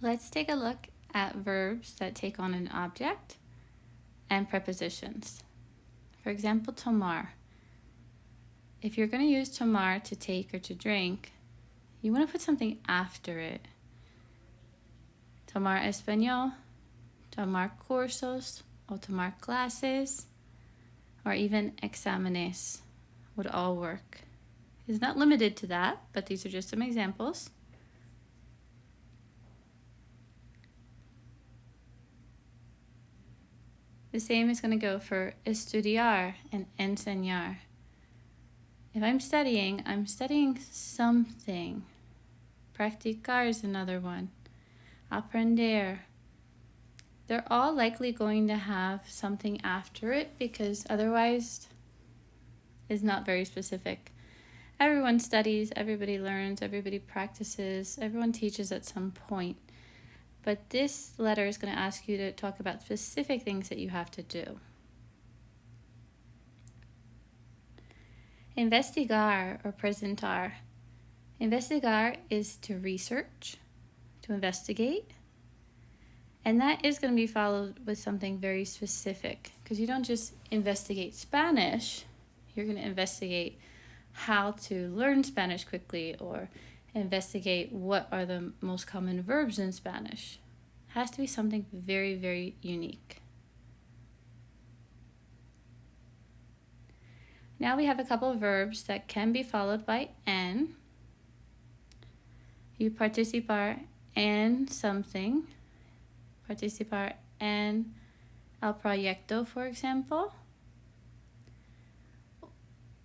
Let's take a look at verbs that take on an object and prepositions. For example, tomar. If you're going to use tomar to take or to drink, you want to put something after it. Tomar español, tomar cursos, or tomar clases, or even exámenes would all work. It's not limited to that, but these are just some examples. The same is going to go for estudiar and enseñar. If I'm studying something. Practicar is another one. Aprender. They're all likely going to have something after it because otherwise it's not very specific. Everyone studies, everybody learns, everybody practices, everyone teaches at some point. But this letter is going to ask you to talk about specific things that you have to do. Investigar or presentar. Investigar is to research, to investigate, and that is going to be followed with something very specific because you don't just investigate Spanish, you're going to investigate how to learn Spanish quickly or investigate what are the most common verbs in Spanish. It has to be something very, very unique. Now we have a couple of verbs that can be followed by en. You participar en something. Participar en el proyecto, for example.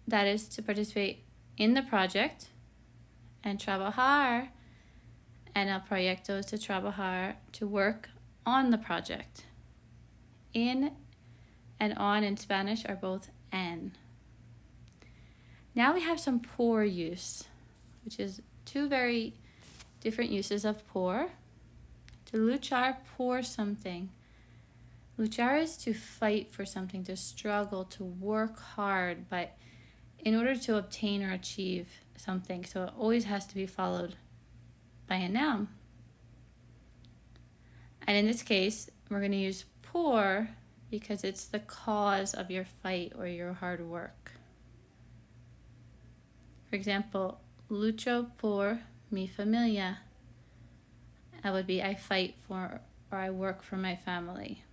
That is to participate in the project. And trabajar en el proyecto is to trabajar, to work on the project. In and on in Spanish are both en. Now we have some por use, which is two very different uses of por. To luchar por something. Luchar is to fight for something, to struggle, to work hard, but in order to obtain or achieve something. So it always has to be followed by a noun. And in this case, we're going to use por because it's the cause of your fight or your hard work. For example, lucho por mi familia. That would be I fight for or I work for my family.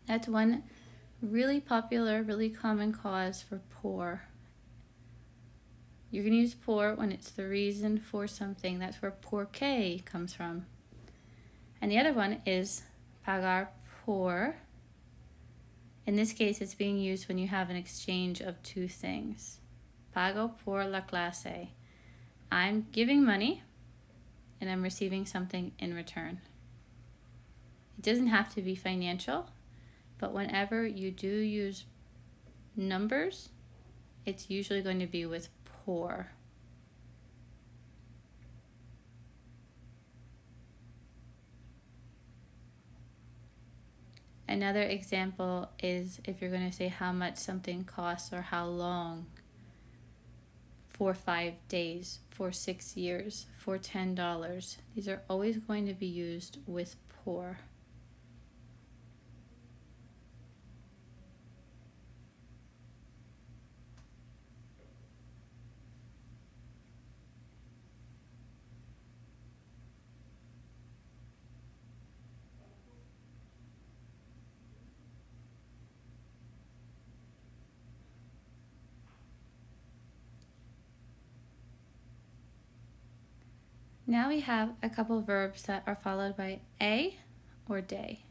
That's one really popular, really common cause for por. You're going to use por when it's the reason for something. That's where porque comes from. And the other one is pagar por. In this case, it's being used when you have an exchange of two things. Pago por la clase. I'm giving money and I'm receiving something in return. It doesn't have to be financial, but whenever you do use numbers, it's usually going to be with por. Another example is if you're going to say how much something costs or how long. For 5 days, for 6 years, for $10. These are always going to be used with por. Now we have a couple of verbs that are followed by a or de.